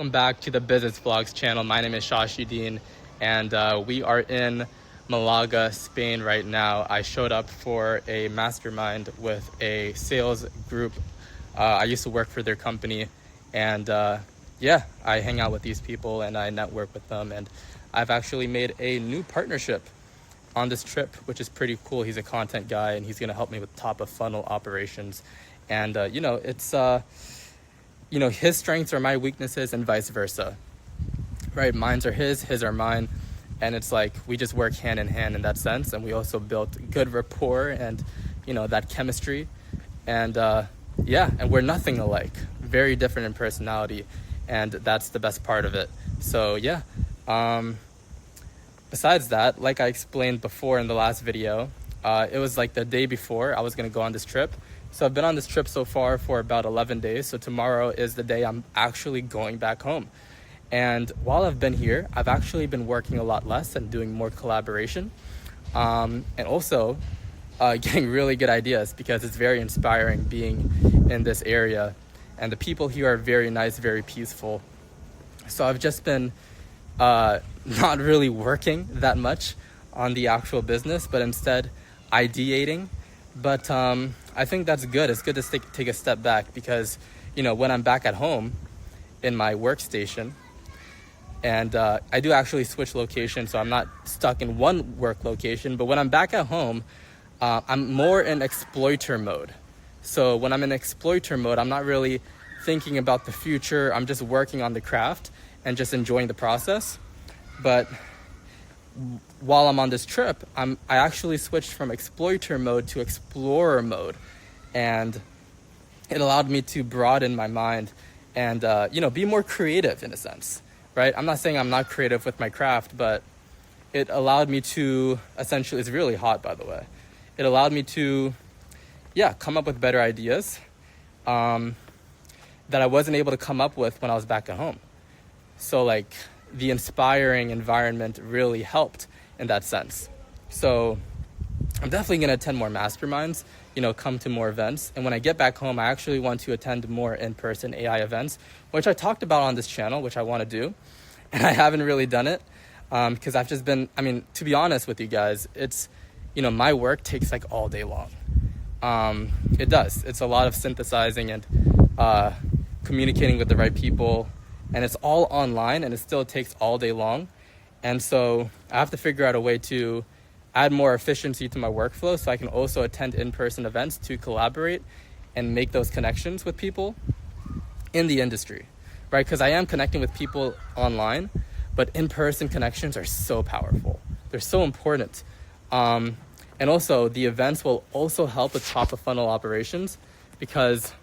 Welcome back to the Business Vlogs channel. My name is Shashuddin, and we are in Malaga, Spain right now. I showed up for a mastermind with a sales group. I used to work for their company, and yeah, I hang out with these people and I network with them, and I've actually made a new partnership on this trip, which is pretty cool. He's a content guy and he's going to help me with top of funnel operations. And his strengths are my weaknesses and vice versa, right? Mines are his are mine. And it's like, we just work hand in hand in that sense. And we also built good rapport and, that chemistry. And and we're nothing alike, very different in personality. And that's the best part of it. So yeah, besides that, like I explained before in the last video, it was like the day before I was going to go on this trip. So I've been on this trip so far for about 11 days. So tomorrow is the day I'm actually going back home. And while I've been here, I've actually been working a lot less and doing more collaboration. And also getting really good ideas, because it's very inspiring being in this area. And the people here are very nice, very peaceful. So I've just been not really working that much on the actual business, but instead ideating. But I think that's good. It's good to take a step back, because, when I'm back at home in my workstation, and I do actually switch location, so I'm not stuck in one work location. But when I'm back at home, I'm more in exploiter mode. So when I'm in exploiter mode, I'm not really thinking about the future. I'm just working on the craft and just enjoying the process. But while I'm on this trip, I actually switched from exploiter mode to explorer mode. And it allowed me to broaden my mind and, be more creative in a sense, right? I'm not saying I'm not creative with my craft, but it allowed me to essentially, it's really hot, by the way. It allowed me to, come up with better ideas that I wasn't able to come up with when I was back at home. So like the inspiring environment really helped in that sense. So I'm definitely going to attend more masterminds, come to more events. And when I get back home, I actually want to attend more in-person AI events, which I talked about on this channel, which I want to do. And I haven't really done it because I've just been, to be honest with you guys, it's, my work takes like all day long. It does. It's a lot of synthesizing and communicating with the right people. And it's all online, and it still takes all day long. And so I have to figure out a way to add more efficiency to my workflow so I can also attend in-person events to collaborate and make those connections with people in the industry, right? Because I am connecting with people online, but in-person connections are so powerful. They're so important. And also the events will also help with top of funnel operations, because,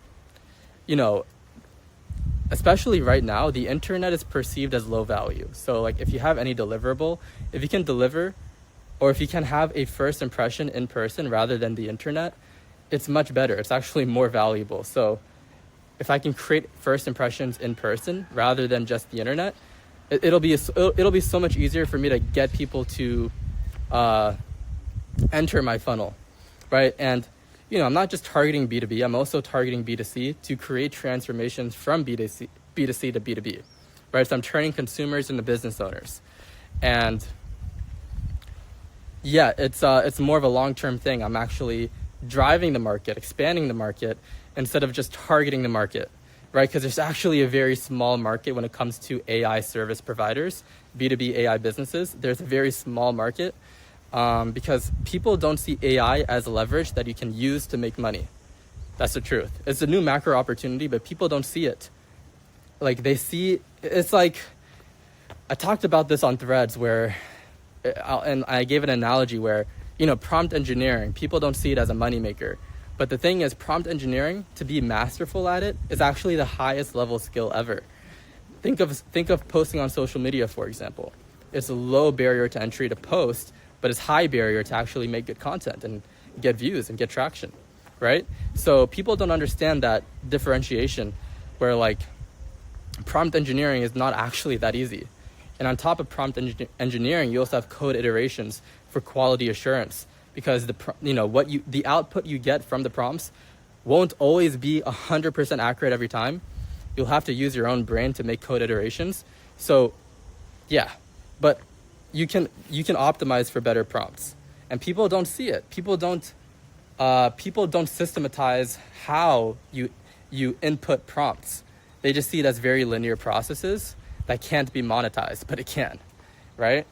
especially right now, the internet is perceived as low value. So like if you have any deliverable, if you can deliver, or if you can have a first impression in person rather than the internet, it's much better. It's actually more valuable. So if I can create first impressions in person rather than just the internet, it'll be so much easier for me to get people to enter my funnel, right? And I'm not just targeting B2B, I'm also targeting B2C to create transformations from B2C to B2B, right? So I'm turning consumers into business owners. And yeah, it's more of a long-term thing. I'm actually driving the market, expanding the market, instead of just targeting the market, right? Because there's actually a very small market when it comes to AI service providers, B2B AI businesses. There's a very small market. Because people don't see AI as a leverage that you can use to make money. That's the truth. It's a new macro opportunity, but people don't see it. Like it's like, I talked about this on Threads and I gave an analogy where, prompt engineering, people don't see it as a moneymaker. But the thing is, prompt engineering, to be masterful at it, is actually the highest level skill ever. Think of posting on social media, for example. It's a low barrier to entry to post, but it's high barrier to actually make good content and get views and get traction, right? So people don't understand that differentiation, where like prompt engineering is not actually that easy. And on top of prompt engineering, you also have code iterations for quality assurance, because the output you get from the prompts won't always be 100% accurate every time, you'll have to use your own brain to make code iterations. So yeah, but you can optimize for better prompts, and people don't see it. People don't systematize how you input prompts. They just see it as very linear processes that can't be monetized, but it can, right?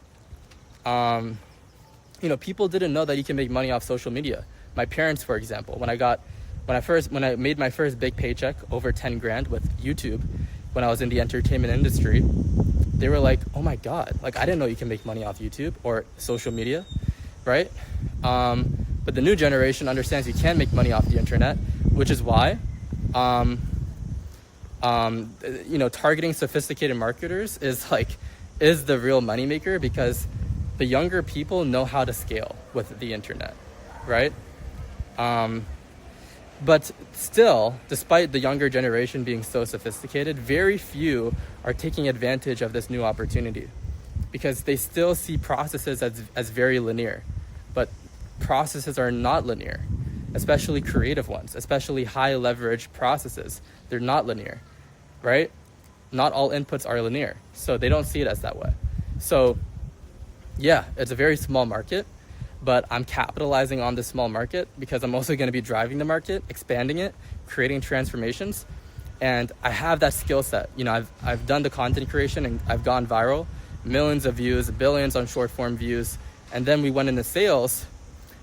People didn't know that you can make money off social media. My parents, for example, when I made my first big paycheck, over 10 grand with YouTube, when I was in the entertainment industry, they were like, oh my God, like, I didn't know you can make money off YouTube or social media, right? But the new generation understands you can make money off the internet, which is why, targeting sophisticated marketers is the real moneymaker, because the younger people know how to scale with the internet, right? But still, despite the younger generation being so sophisticated, very few are taking advantage of this new opportunity, because they still see processes as very linear. But processes are not linear, especially creative ones, especially high leverage processes. They're not linear, right? Not all inputs are linear, so they don't see it as that way. So yeah, it's a very small market, but I'm capitalizing on this small market because I'm also going to be driving the market, expanding it, creating transformations. And I have that skill set. I've done the content creation and I've gone viral, millions of views, billions on short form views. And then we went into sales,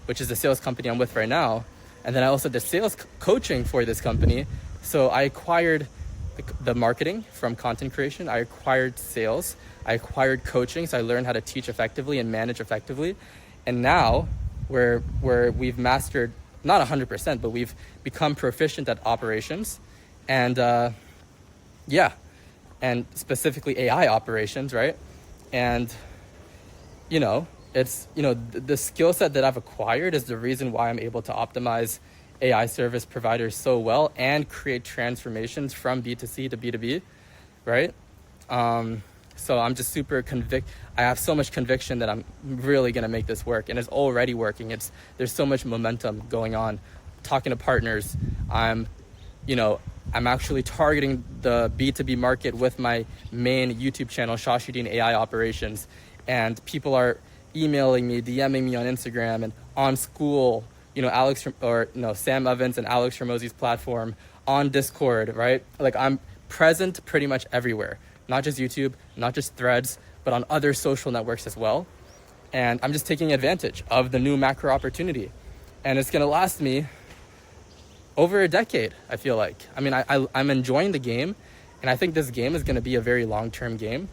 which is the sales company I'm with right now. And then I also did sales coaching for this company. So I acquired the marketing from content creation. I acquired sales. I acquired coaching. So I learned how to teach effectively and manage effectively. And now we've mastered, not 100%, but we've become proficient at operations. And and specifically AI operations, right? And, the skill set that I've acquired is the reason why I'm able to optimize AI service providers so well and create transformations from B2C to B2B, right? So I'm just super I have so much conviction that I'm really going to make this work, and it's already working. There's so much momentum going on. Talking to partners, I'm actually targeting the B2B market with my main YouTube channel, Shashidin AI Operations, and people are emailing me, DMing me on Instagram and on School, Sam Evans and Alex Hormozi's platform, on Discord, right? Like, I'm present pretty much everywhere, not just YouTube, not just Threads, but on other social networks as well. And I'm just taking advantage of the new macro opportunity, and it's going to last me over a decade, I feel like. I mean, I'm enjoying the game, and I think this game is going to be a very long-term game.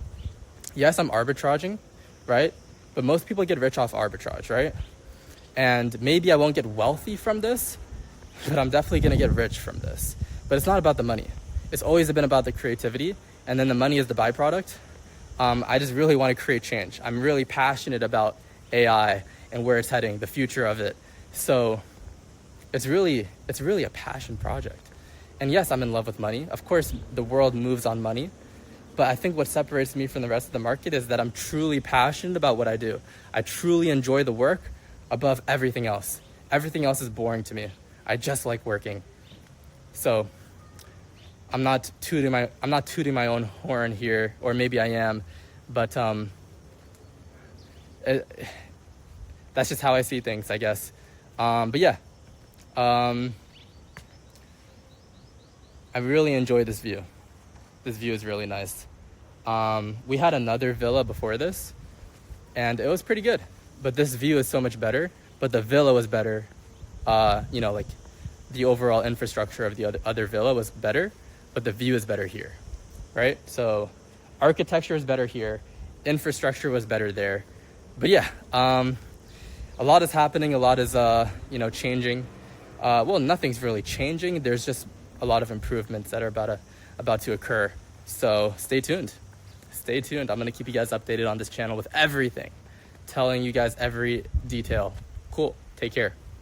Yes, I'm arbitraging, right? But most people get rich off arbitrage, right? And maybe I won't get wealthy from this, but I'm definitely going to get rich from this. But it's not about the money. It's always been about the creativity, and then the money is the byproduct. I just really want to create change. I'm really passionate about AI and where it's heading, the future of it. So it's really a passion project. And yes, I'm in love with money. Of course, the world moves on money. But I think what separates me from the rest of the market is that I'm truly passionate about what I do. I truly enjoy the work above everything else. Everything else is boring to me. I just like working. So I'm not tooting my own horn here, or maybe I am, but that's just how I see things, I guess. But yeah, I really enjoy this view. This view is really nice. We had another villa before this, and it was pretty good. But this view is so much better. But the villa was better. Like the overall infrastructure of the other villa was better, but the view is better here, right? So architecture is better here. Infrastructure was better there. But yeah, a lot is happening. A lot is, changing. Well, nothing's really changing. There's just a lot of improvements that are about to occur. So stay tuned. Stay tuned. I'm going to keep you guys updated on this channel with everything, telling you guys every detail. Cool. Take care.